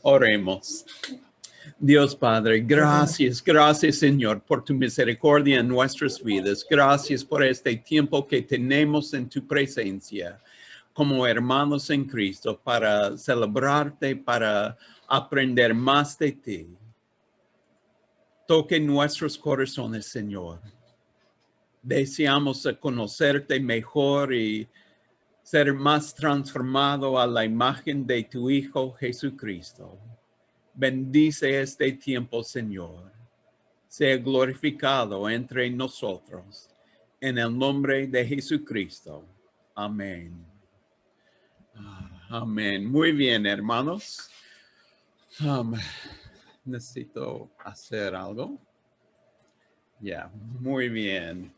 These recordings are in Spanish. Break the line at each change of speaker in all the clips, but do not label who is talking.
Oremos. Dios Padre, gracias, gracias Señor por tu misericordia en nuestras vidas. Gracias por este tiempo que tenemos en tu presencia como hermanos en Cristo para celebrarte, para aprender más de ti. Toque nuestros corazones, Señor. Deseamos conocerte mejor y ser más transformado a la imagen de tu Hijo Jesucristo. Bendice este tiempo, Señor. Sea glorificado entre nosotros. En el nombre de Jesucristo. Amén. Amén. Muy bien, hermanos. Necesito hacer algo. Ya, muy bien.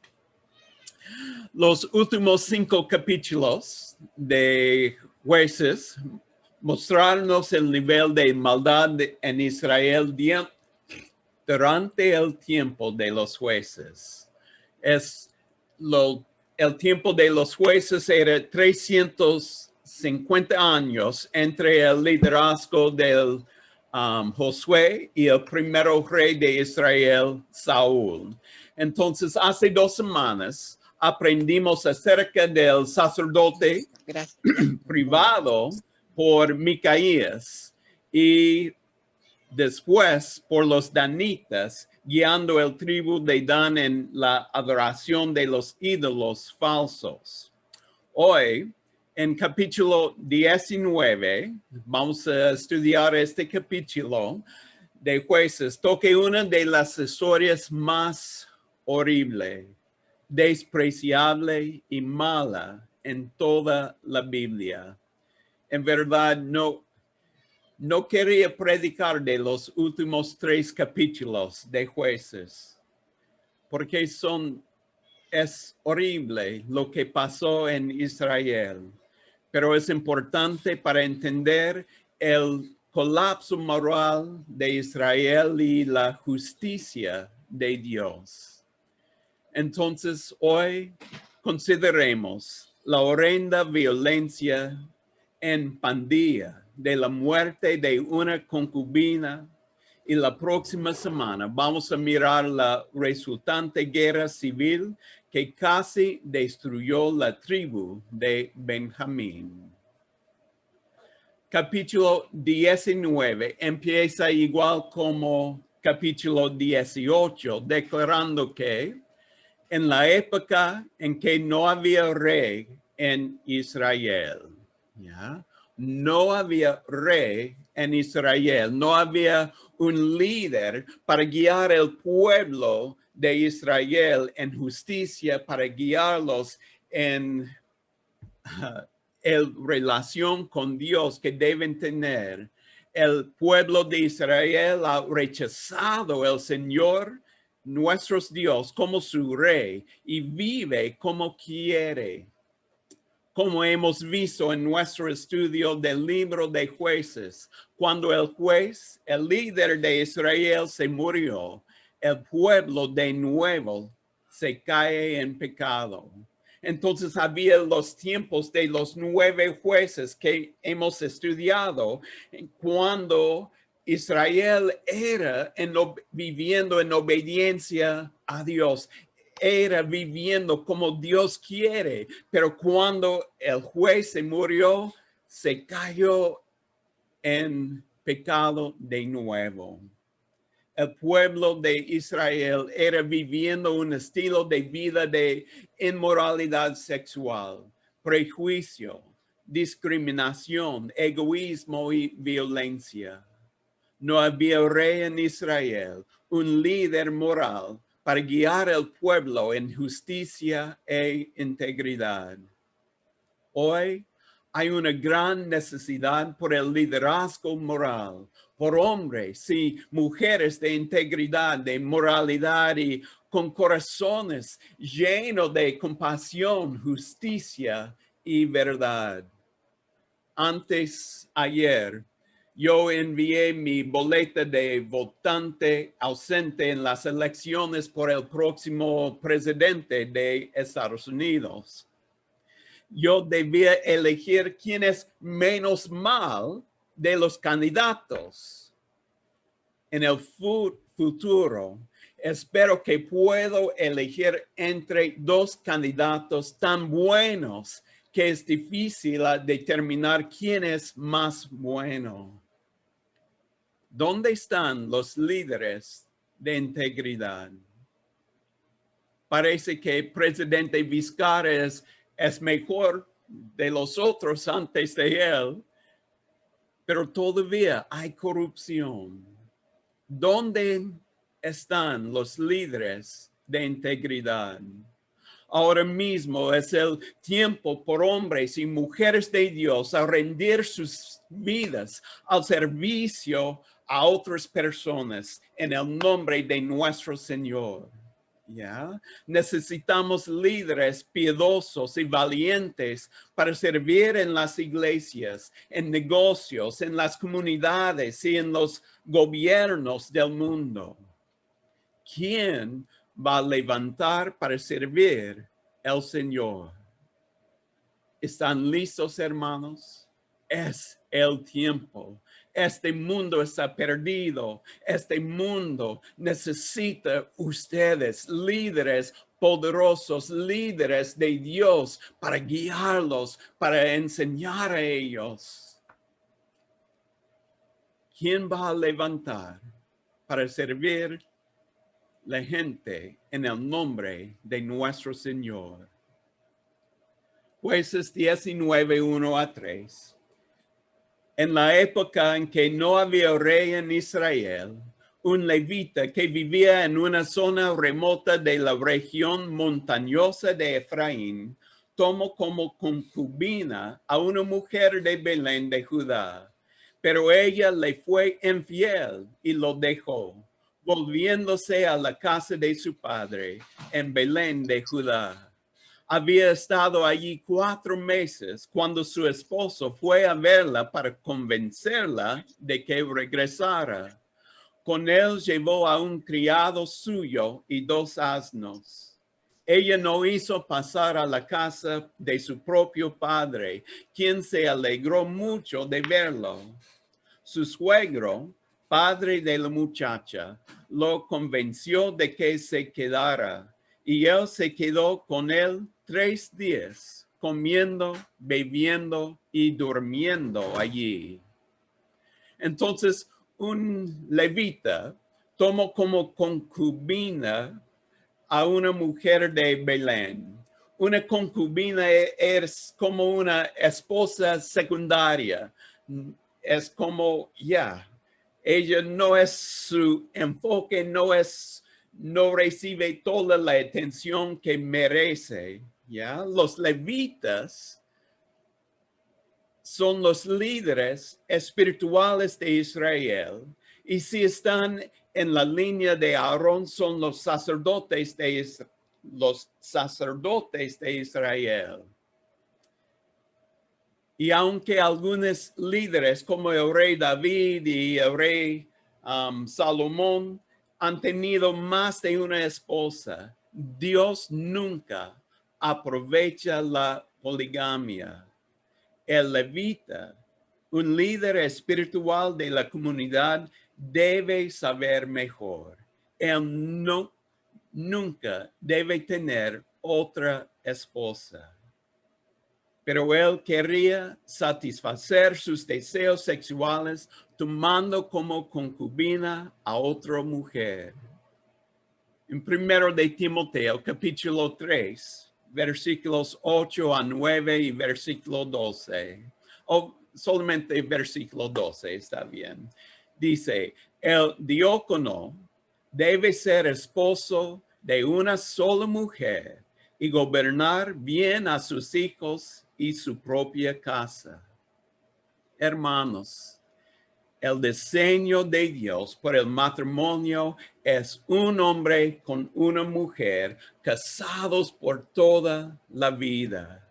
Los últimos 5 capítulos de Jueces mostrarnos el nivel de maldad en Israel durante el tiempo de los jueces. El tiempo de los jueces era 350 años entre el liderazgo del Josué y el primero rey de Israel, Saúl. Entonces, hace 2 semanas aprendimos acerca del sacerdote privado por Micaías y después por los danitas, guiando el tribu de Dan en la adoración de los ídolos falsos. Hoy, en capítulo 19, vamos a estudiar este capítulo de Jueces. Toque una de las historias más horribles, despreciable y mala en toda la Biblia. En verdad, no quería predicar de los últimos 3 capítulos de Jueces, porque es horrible lo que pasó en Israel, pero es importante para entender el colapso moral de Israel y la justicia de Dios. Entonces, hoy consideremos la horrenda violencia en Pandilla de la muerte de una concubina, y la próxima semana vamos a mirar la resultante guerra civil que casi destruyó la tribu de Benjamín. Capítulo 19 empieza igual como capítulo 18, declarando que en la época en que no había rey en Israel, ¿ya? No había rey en Israel, no había un líder para guiar el pueblo de Israel en justicia, para guiarlos en relación con Dios que deben tener. El pueblo de Israel ha rechazado al Señor, nuestro Dios, como su rey y vive como quiere. Como hemos visto en nuestro estudio del libro de Jueces, cuando el juez, el líder de Israel, se murió, el pueblo de nuevo se cae en pecado. Entonces había los tiempos de los 9 jueces que hemos estudiado, cuando Israel era viviendo en obediencia a Dios. Era viviendo como Dios quiere, pero cuando el juez se murió, se cayó en pecado de nuevo. El pueblo de Israel era viviendo un estilo de vida de inmoralidad sexual, prejuicio, discriminación, egoísmo y violencia. No había rey en Israel, un líder moral para guiar al pueblo en justicia e integridad. Hoy hay una gran necesidad por el liderazgo moral, por hombres y mujeres de integridad, de moralidad y con corazones llenos de compasión, justicia y verdad. Ayer, yo envié mi boleta de votante ausente en las elecciones por el próximo presidente de Estados Unidos. Yo debía elegir quién es menos mal de los candidatos en el futuro, espero que puedo elegir entre dos candidatos tan buenos que es difícil determinar quién es más bueno. ¿Dónde están los líderes de integridad? Parece que el presidente Vizcarra es mejor de los otros antes de él, pero todavía hay corrupción. ¿Dónde están los líderes de integridad? Ahora mismo es el tiempo por hombres y mujeres de Dios a rendir sus vidas al servicio a otras personas en el nombre de nuestro Señor. ¿Ya? Necesitamos líderes piedosos y valientes para servir en las iglesias, en negocios, en las comunidades y en los gobiernos del mundo. ¿Quién va a levantar para servir al Señor? ¿Están listos, hermanos? Es el tiempo. Este mundo está perdido. Este mundo necesita ustedes, líderes poderosos, líderes de Dios, para guiarlos, para enseñar a ellos. ¿Quién va a levantar para servir la gente en el nombre de nuestro Señor? Jueces 19, 1 a 3. En la época en que no había rey en Israel, un levita que vivía en una zona remota de la región montañosa de Efraín, tomó como concubina a una mujer de Belén de Judá, pero ella le fue infiel y lo dejó, volviéndose a la casa de su padre en Belén de Judá. Había estado allí 4 meses cuando su esposo fue a verla para convencerla de que regresara. Con él llevó a un criado suyo y 2 asnos. Ella no hizo pasar a la casa de su propio padre, quien se alegró mucho de verlo. Su suegro, padre de la muchacha, lo convenció de que se quedara, y él se quedó con él 3 días, comiendo, bebiendo y durmiendo allí. Entonces, un levita tomó como concubina a una mujer de Belén. Una concubina es como una esposa secundaria. Es como, ella no es su enfoque, no recibe toda la atención que merece. Los levitas son los líderes espirituales de Israel, y si están en la línea de Aarón, son los sacerdotes de Israel. Y aunque algunos líderes como el rey David y el rey Salomón han tenido más de una esposa, Dios nunca aprovecha la poligamia. El levita, un líder espiritual de la comunidad, debe saber mejor. Él nunca debe tener otra esposa. Pero él quería satisfacer sus deseos sexuales tomando como concubina a otra mujer. En 1 de Timoteo, capítulo 3, versículos 8 a 9 y versículo 12, o solamente versículo 12 está bien. Dice, el diácono debe ser esposo de una sola mujer y gobernar bien a sus hijos y su propia casa. Hermanos, el diseño de Dios por el matrimonio es un hombre con una mujer casados por toda la vida.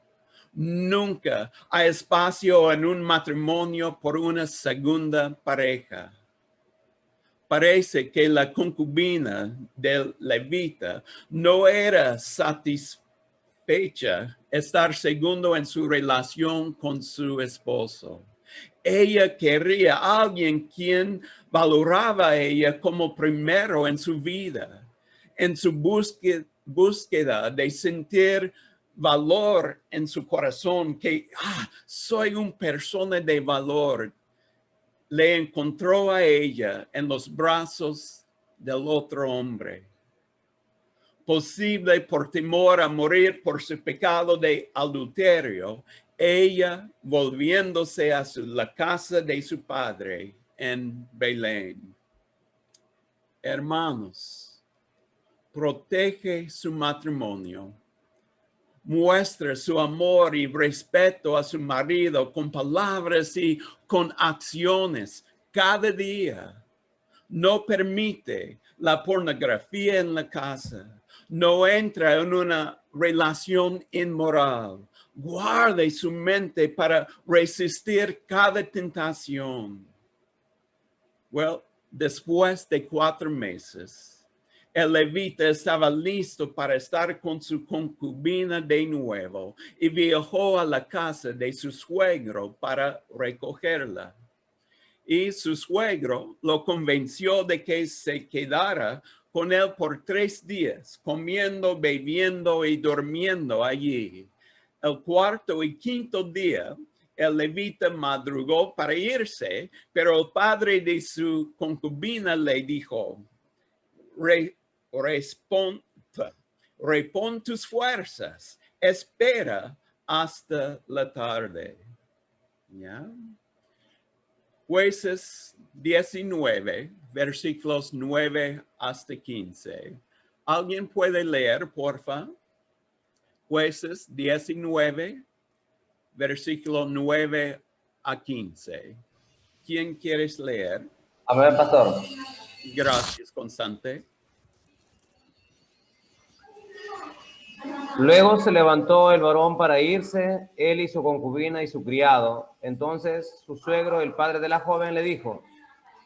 Nunca hay espacio en un matrimonio por una segunda pareja. Parece que la concubina del levita no era satisfecha estar segundo en su relación con su esposo. ella quería a alguien quien valoraba a ella como primero en su vida, en su búsqueda de sentir valor en su corazón, que soy una persona de valor. Le encontró a ella en los brazos del otro hombre. Posible por temor a morir por su pecado de adulterio, ella volviéndose a la casa de su padre en Belén. Hermanos, protege su matrimonio. Muestra su amor y respeto a su marido con palabras y con acciones cada día. No permite la pornografía en la casa. No entra en una relación inmoral. Guarde su mente para resistir cada tentación. Well, después de 4 meses, el levita estaba listo para estar con su concubina de nuevo y viajó a la casa de su suegro para recogerla. Y su suegro lo convenció de que se quedara con él por 3 días, comiendo, bebiendo y durmiendo allí. El 4º y 5º día, el levita madrugó para irse, pero el padre de su concubina le dijo, repon tus fuerzas, espera hasta la tarde. ¿Ya? Jueces 19, versículos 9 hasta 15. ¿Alguien puede leer, porfa? Jueces 19, versículo 9 a 15. ¿Quién quieres leer?
Amén, pastor.
Gracias, Constante.
Luego se levantó el varón para irse, él y su concubina y su criado. Entonces su suegro, el padre de la joven, le dijo,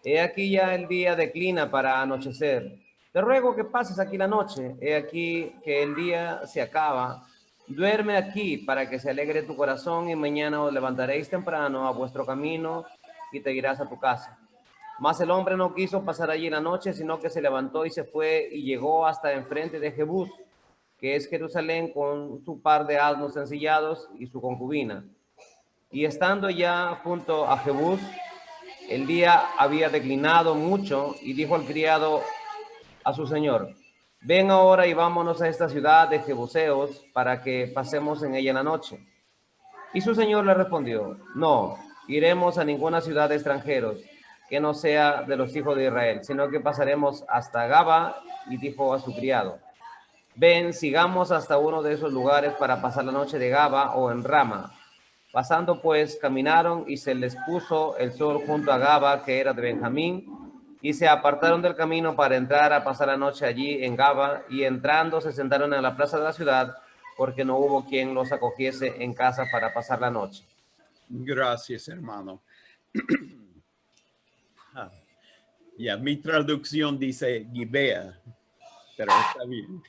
he aquí ya el día declina para anochecer. Te ruego que pases aquí la noche. He aquí que el día se acaba. Duerme aquí para que se alegre tu corazón y mañana os levantaréis temprano a vuestro camino y te irás a tu casa. Mas el hombre no quiso pasar allí la noche, sino que se levantó y se fue y llegó hasta enfrente de Jebús, que es Jerusalén, con su par de asnos ensillados y su concubina. Y estando ya junto a Jebús, el día había declinado mucho, y dijo al criado a su señor, ven ahora y vámonos a esta ciudad de Jebuseos para que pasemos en ella la noche. Y su señor le respondió, no, iremos a ninguna ciudad de extranjeros que no sea de los hijos de Israel, sino que pasaremos hasta Gaba. Y dijo a su criado, ven, sigamos hasta uno de esos lugares para pasar la noche de Gaba o en Rama. Pasando pues, caminaron y se les puso el sol junto a Gaba, que era de Benjamín, y se apartaron del camino para entrar a pasar la noche allí en Gaba, y entrando se sentaron en la plaza de la ciudad, porque no hubo quien los acogiese en casa para pasar la noche.
Gracias, hermano. Mi traducción dice Gibea, pero está bien.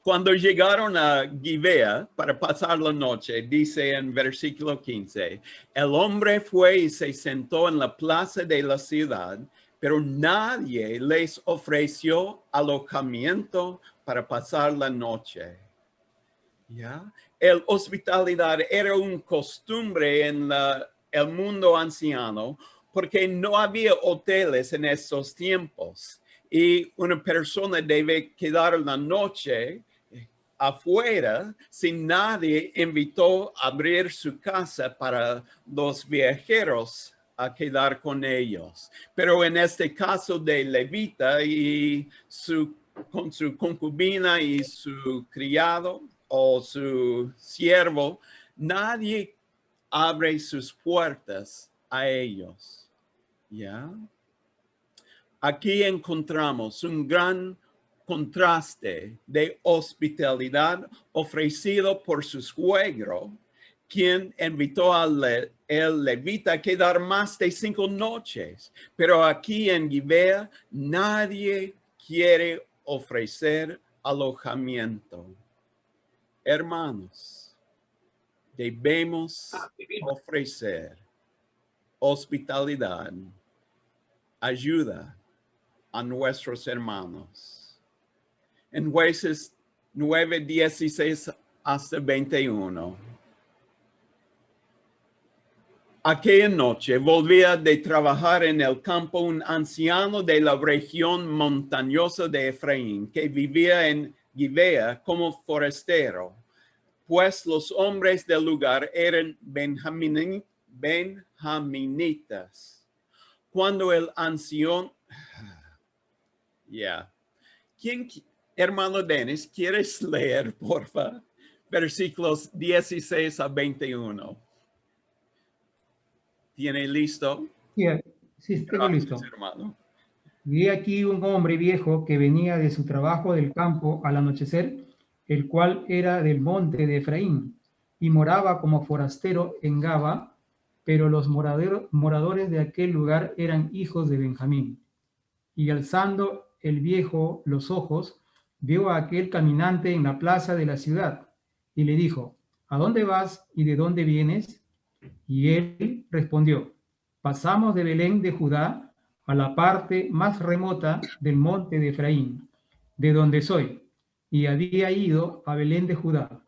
Cuando llegaron a Gibea para pasar la noche, dice en versículo 15, el hombre fue y se sentó en la plaza de la ciudad, pero nadie les ofreció alojamiento para pasar la noche. ¿Ya? El hospitalidad era una costumbre en el mundo anciano porque no había hoteles en esos tiempos y una persona debe quedar la noche afuera si nadie invitó a abrir su casa para los viajeros a quedar con ellos. Pero en este caso de Levita y con su concubina y su criado o su siervo, nadie abre sus puertas a ellos. ¿Ya? Aquí encontramos un gran contraste de hospitalidad ofrecido por su suegro, quien invitó al levita a quedar más de 5 noches. Pero aquí en Gibea nadie quiere ofrecer alojamiento. Hermanos, debemos ofrecer hospitalidad, ayuda a nuestros hermanos. En Jueces 9:16 hasta 21. Aquella noche volvía de trabajar en el campo un anciano de la región montañosa de Efraín, que vivía en Gibea como forastero, pues los hombres del lugar eran benjaminitas. Cuando el anciano, hermano Dennis, ¿quieres leer, porfa? Versículos 16 a 21. ¿Tiene listo?
Sí, tengo listo.
Gracias, hermano.
Vi aquí un hombre viejo que venía de su trabajo del campo al anochecer, el cual era del monte de Efraín, y moraba como forastero en Gaba, pero los moradores de aquel lugar eran hijos de Benjamín. Y alzando el viejo los ojos, vio a aquel caminante en la plaza de la ciudad, y le dijo, ¿a dónde vas y de dónde vienes? Y él respondió, pasamos de Belén de Judá a la parte más remota del monte de Efraín, de donde soy, y había ido a Belén de Judá,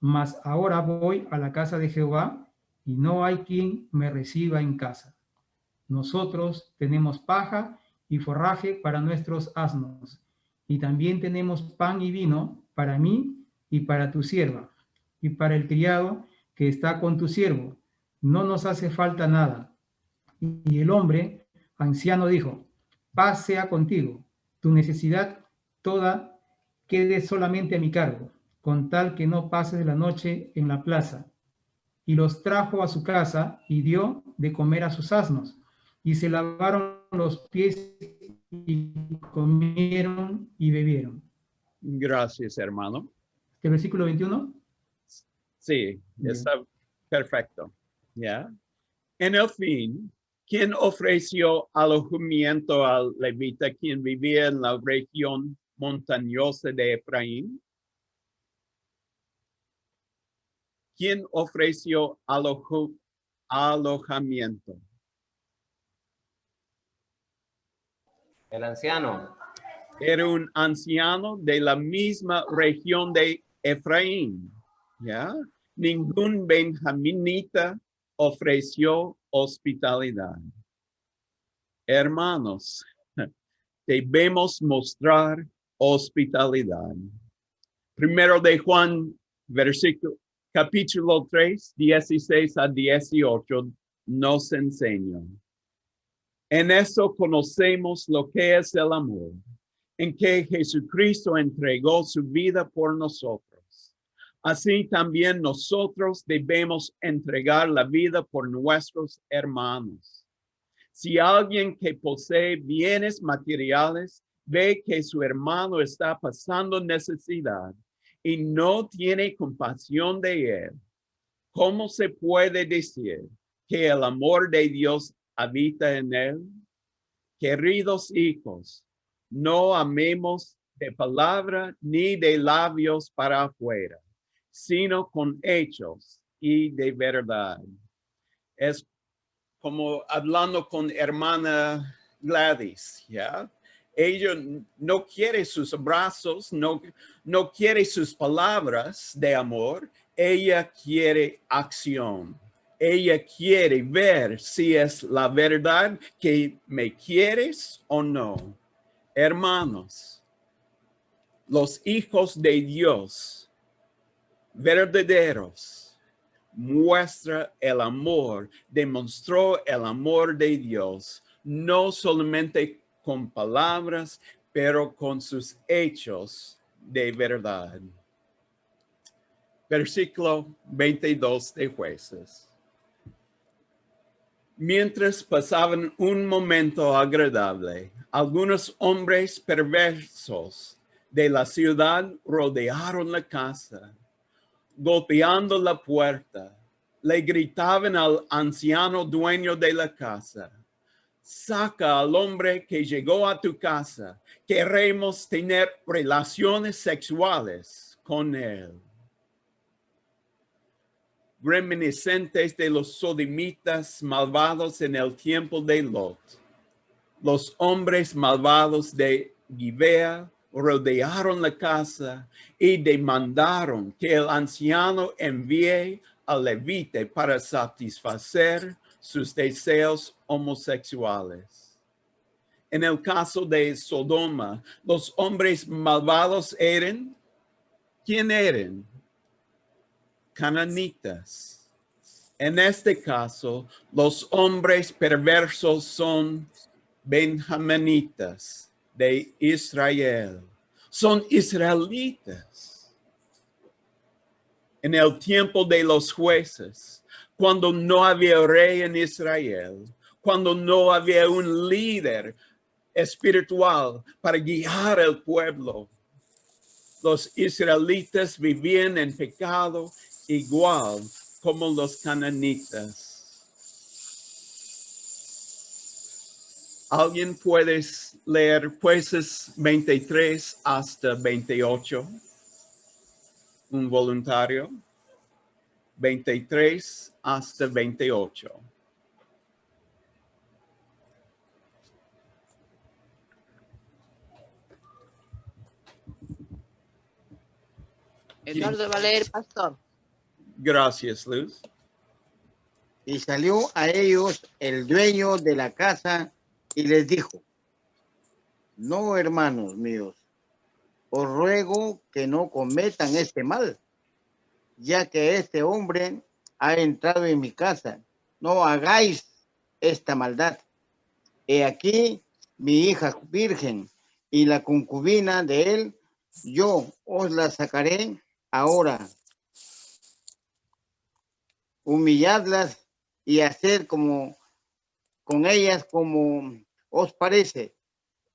mas ahora voy a la casa de Jehová, y no hay quien me reciba en casa. Nosotros tenemos paja y forraje para nuestros asnos, y también tenemos pan y vino para mí y para tu sierva, y para el criado que está con tu siervo. No nos hace falta nada. Y el hombre anciano dijo, paz sea contigo, tu necesidad toda quede solamente a mi cargo, con tal que no pases la noche en la plaza. Y los trajo a su casa y dio de comer a sus asnos, y se lavaron los pies y comieron y bebieron.
Gracias, hermano.
¿El versículo 21?
Sí, está perfecto. ¿Ya? En el fin, ¿quién ofreció alojamiento al levita quien vivía en la región montañosa de Efraín? ¿Quién ofreció alojamiento?
El anciano.
Era un anciano de la misma región de Efraín. ¿Ya? Ningún benjaminita ofreció hospitalidad. Hermanos, debemos mostrar hospitalidad. Primero de Juan, capítulo 3, 16 a 18, nos enseña. En eso conocemos lo que es el amor, en que Jesucristo entregó su vida por nosotros. Así también nosotros debemos entregar la vida por nuestros hermanos. Si alguien que posee bienes materiales ve que su hermano está pasando necesidad y no tiene compasión de él, ¿cómo se puede decir que el amor de Dios habita en él? Queridos hijos, no amemos de palabra ni de labios para afuera, sino con hechos y de verdad. Es como hablando con hermana Gladys, ¿ya? Ella no quiere sus abrazos, no quiere sus palabras de amor, ella quiere acción. Ella quiere ver si es la verdad que me quieres o no. Hermanos, los hijos de Dios verdaderos muestra el amor, demostró el amor de Dios, no solamente con palabras, pero con sus hechos de verdad. Versículo 22 de Jueces. Mientras pasaban un momento agradable, algunos hombres perversos de la ciudad rodearon la casa. Golpeando la puerta, le gritaban al anciano dueño de la casa, saca al hombre que llegó a tu casa, queremos tener relaciones sexuales con él. reminiscentes de los sodomitas malvados en el tiempo de Lot. Los hombres malvados de Gibea rodearon la casa y demandaron que el anciano envíe al levita para satisfacer sus deseos homosexuales. En el caso de Sodoma, los hombres malvados eran, ¿quién eran? Cananitas. En este caso, los hombres perversos son benjaminitas de Israel. Son israelitas. En el tiempo de los jueces, cuando no había rey en Israel, cuando no había un líder espiritual para guiar al pueblo, los israelitas vivían en pecado igual como los cananitas. ¿Alguien puede leer Jueces 23 hasta 28? Un voluntario. 23 hasta 28.
Eduardo va a leer, pastor.
Gracias, Luz.
Y salió a ellos el dueño de la casa y les dijo: no, hermanos míos, os ruego que no cometan este mal, ya que este hombre ha entrado en mi casa. No hagáis esta maldad. He aquí mi hija virgen y la concubina de él, yo os la sacaré ahora. Humilladlas y hacer como con ellas como os parece,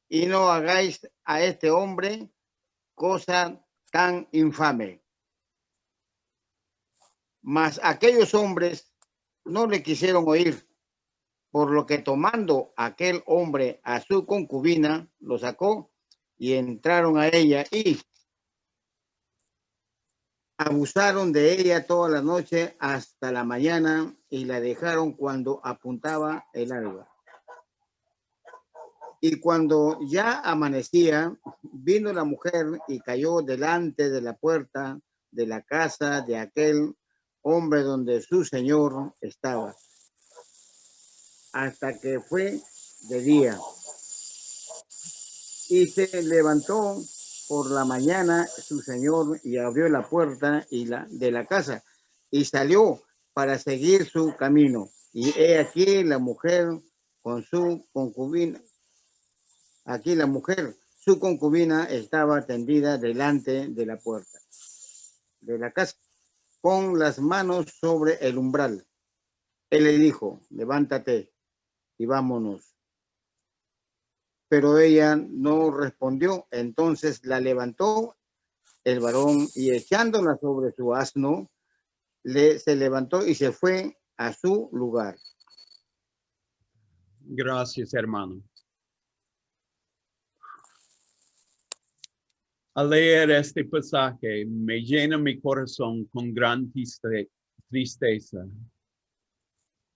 y no hagáis a este hombre cosa tan infame. Mas aquellos hombres no le quisieron oír, por lo que tomando aquel hombre a su concubina, lo sacó y entraron a ella y abusaron de ella toda la noche hasta la mañana y la dejaron cuando apuntaba el alba. Y cuando ya amanecía, vino la mujer y cayó delante de la puerta de la casa de aquel hombre donde su señor estaba, hasta que fue de día. Y se levantó por la mañana su señor y abrió la puerta de la casa y salió para seguir su camino. Y he aquí la mujer con su concubina. Aquí la mujer, su concubina, estaba tendida delante de la puerta de la casa, con las manos sobre el umbral. Él le dijo: levántate y vámonos. Pero ella no respondió. Entonces la levantó el varón y echándola sobre su asno, se levantó y se fue a su lugar.
Gracias, hermano. Al leer este pasaje, me llena mi corazón con gran tristeza.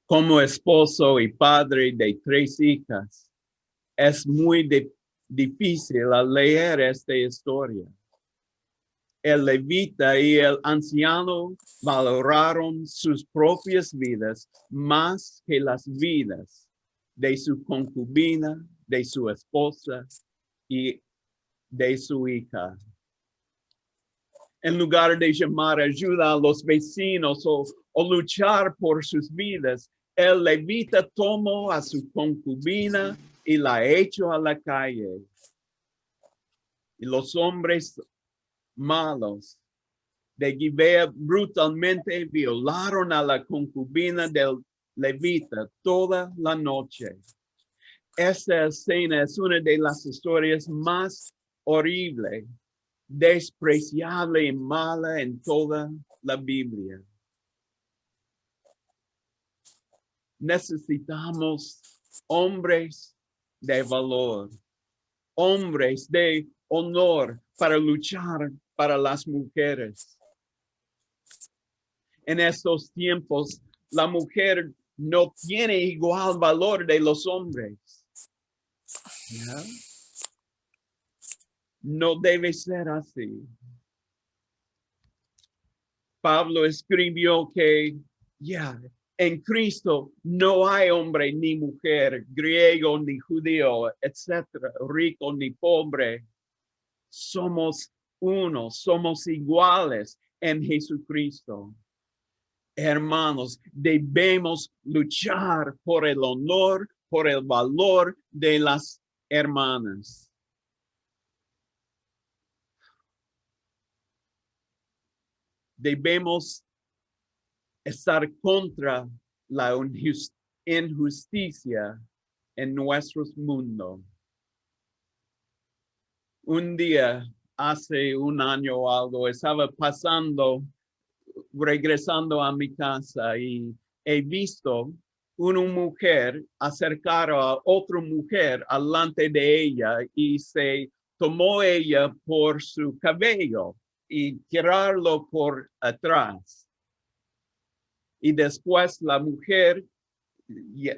Como esposo y padre de 3 hijas, es muy difícil al leer esta historia. El levita y el anciano valoraron sus propias vidas más que las vidas de su concubina, de su esposa y de su hija. En lugar de llamar ayuda a los vecinos o luchar por sus vidas, el levita tomó a su concubina y la echó a la calle. Y los hombres malos de Gibea brutalmente violaron a la concubina del levita toda la noche. Esta escena es una de las historias más horribles, despreciable y mala en toda la Biblia. Necesitamos hombres de valor, hombres de honor para luchar para las mujeres. En estos tiempos, la mujer no tiene igual valor de los hombres. ¿Ya? No debe ser así. Pablo escribió que en Cristo no hay hombre ni mujer, griego ni judío, etcétera, rico ni pobre. Somos uno, somos iguales en Jesucristo. Hermanos, debemos luchar por el honor, por el valor de las hermanas. Debemos estar contra la injusticia en nuestro mundo. Un día, hace un año o algo, estaba regresando a mi casa y he visto una mujer acercar a otra mujer delante de ella y se tomó ella por su cabello y tirarlo por atrás. Y después la mujer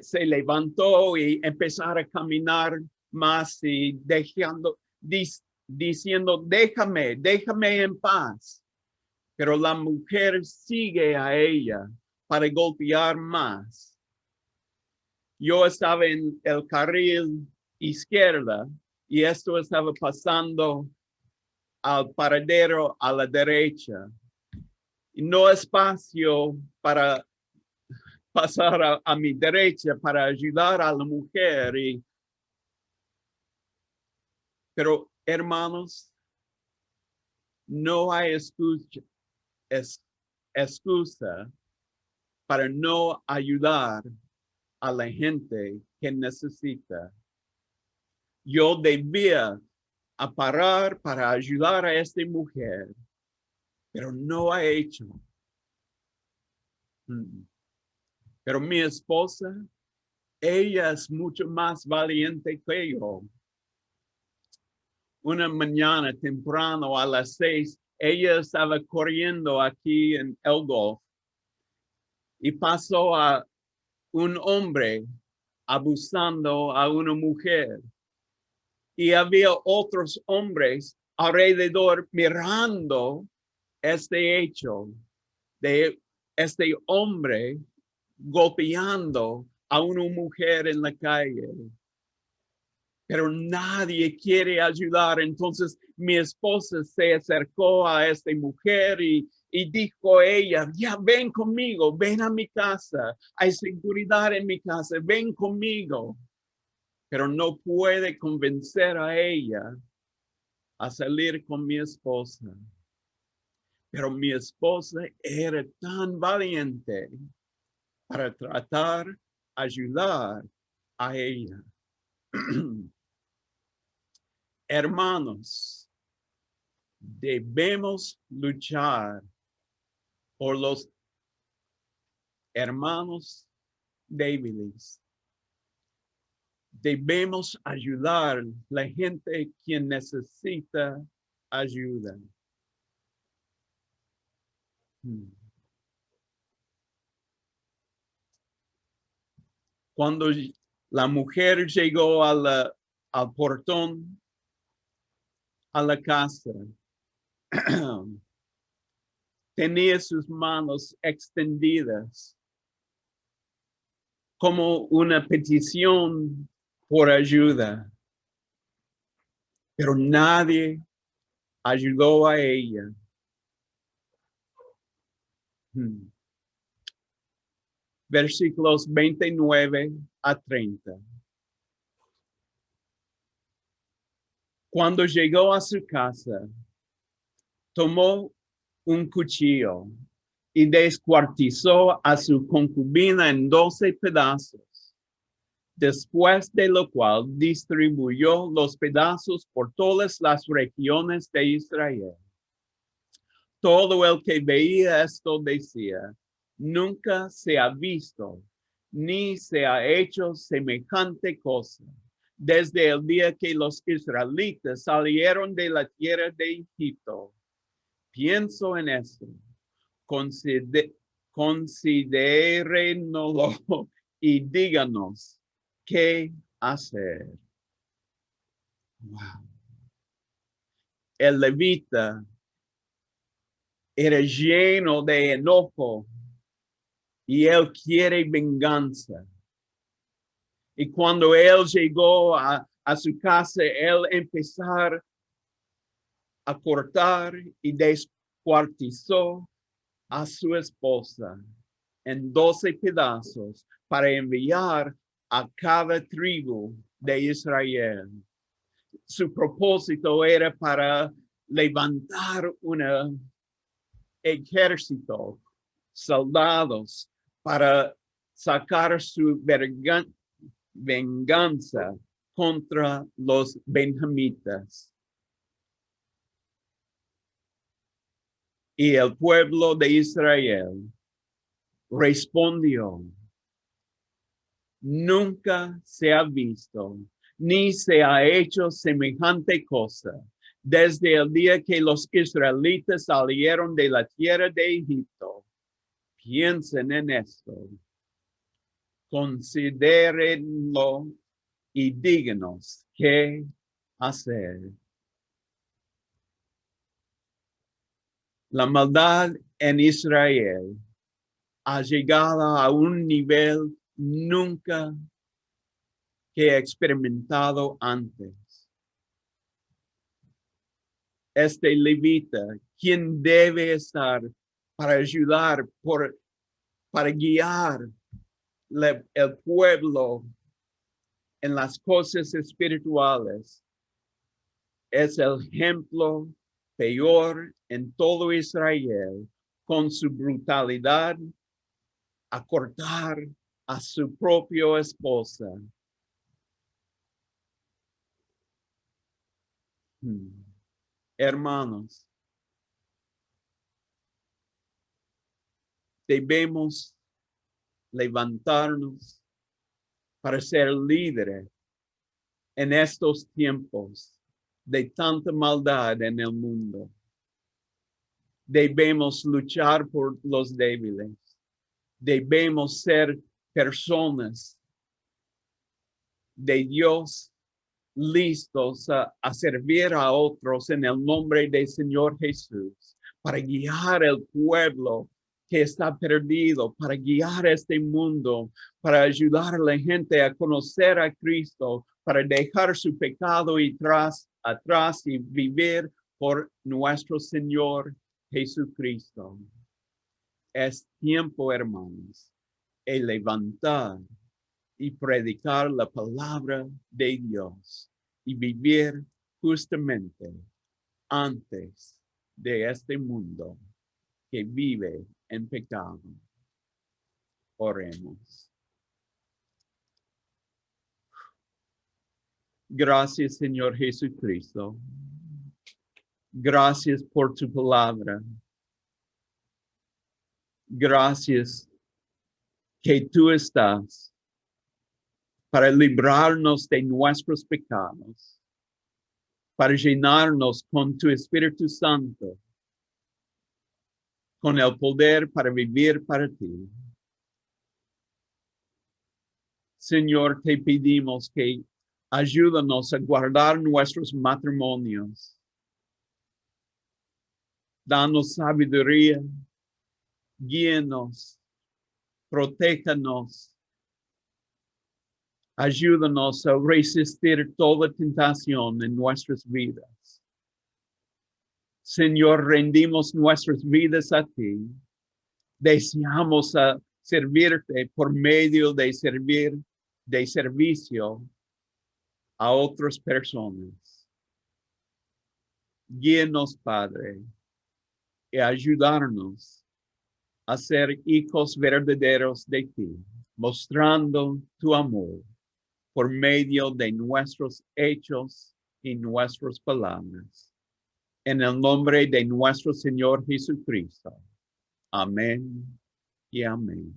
se levantó y empezó a caminar más y diciendo, déjame en paz. Pero la mujer sigue a ella para golpear más. Yo estaba en el carril izquierda y esto estaba pasando al paradero a la derecha. Y no espacio para pasar a mi derecha para ayudar a la mujer. Pero hermanos, no hay excusa para no ayudar a la gente que necesita. Yo debía parar para ayudar a esta mujer, pero no ha hecho. Pero mi esposa, ella es mucho más valiente que yo. Una mañana temprano a las 6, ella estaba corriendo aquí en El Golf y pasó a un hombre abusando a una mujer. Y había otros hombres alrededor mirando este hecho de este hombre golpeando a una mujer en la calle. Pero nadie quiere ayudar. Entonces mi esposa se acercó a esta mujer y dijo a ella, ya ven conmigo, ven a mi casa, hay seguridad en mi casa, ven conmigo. Pero no puede convencer a ella a salir con mi esposa. Pero mi esposa era tan valiente para tratar de ayudar a ella. Hermanos, debemos luchar por los hermanos débiles. Debemos ayudar a la gente que necesita ayuda. Cuando la mujer llegó al portón, a la casa, tenía sus manos extendidas como una petición por ayuda, pero nadie ayudó a ella. Versículos 29 a 30. Cuando llegó a su casa, tomó un cuchillo y descuartizó a su concubina en 12 pedazos. Después de lo cual distribuyó los pedazos por todas las regiones de Israel. Todo el que veía esto decía, nunca se ha visto, ni se ha hecho semejante cosa, desde el día que los israelitas salieron de la tierra de Egipto. Pienso en esto, considérenlo y díganos qué hacer. Wow. El levita era lleno de enojo y él quiere venganza. Y cuando él llegó a su casa, él empezó a cortar y descuartizó a su esposa en 12 pedazos para enviar a cada tribu de Israel. Su propósito era para levantar un ejército, soldados, para sacar su venganza contra los benjamitas. Y el pueblo de Israel respondió: nunca se ha visto ni se ha hecho semejante cosa desde el día que los israelitas salieron de la tierra de Egipto. Piensen en esto, considérenlo y díganos qué hacer. La maldad en Israel ha llegado a un nivel nunca que he experimentado antes. Este levita, quien debe estar para ayudar, para guiar el pueblo en las cosas espirituales, es el ejemplo peor en todo Israel, con su brutalidad a cortar a su propia esposa. Hermanos, debemos levantarnos para ser líderes en estos tiempos de tanta maldad en el mundo. Debemos luchar por los débiles. Debemos ser personas de Dios listos a servir a otros en el nombre del Señor Jesús, para guiar el pueblo que está perdido, para guiar este mundo, para ayudar a la gente a conocer a Cristo, para dejar su pecado atrás y vivir por nuestro Señor Jesucristo. Es tiempo, hermanos, de levantar y predicar la palabra de Dios y vivir justamente antes de este mundo que vive en pecado. Oremos. Gracias, Señor Jesucristo. Gracias por tu palabra. Gracias que tú estás para librarnos de nuestros pecados, para llenarnos con tu Espíritu Santo, con el poder para vivir para ti. Señor, te pedimos que ayúdanos a guardar nuestros matrimonios. Danos sabiduría, guíanos, protéjanos. Ayúdanos a resistir toda tentación en nuestras vidas. Señor, rendimos nuestras vidas a ti. Deseamos servirte por medio de servicio a otras personas. Guíenos, Padre, y ayudarnos a ser hijos verdaderos de ti, mostrando tu amor por medio de nuestros hechos y nuestras palabras. En el nombre de nuestro Señor Jesucristo. Amén y amén.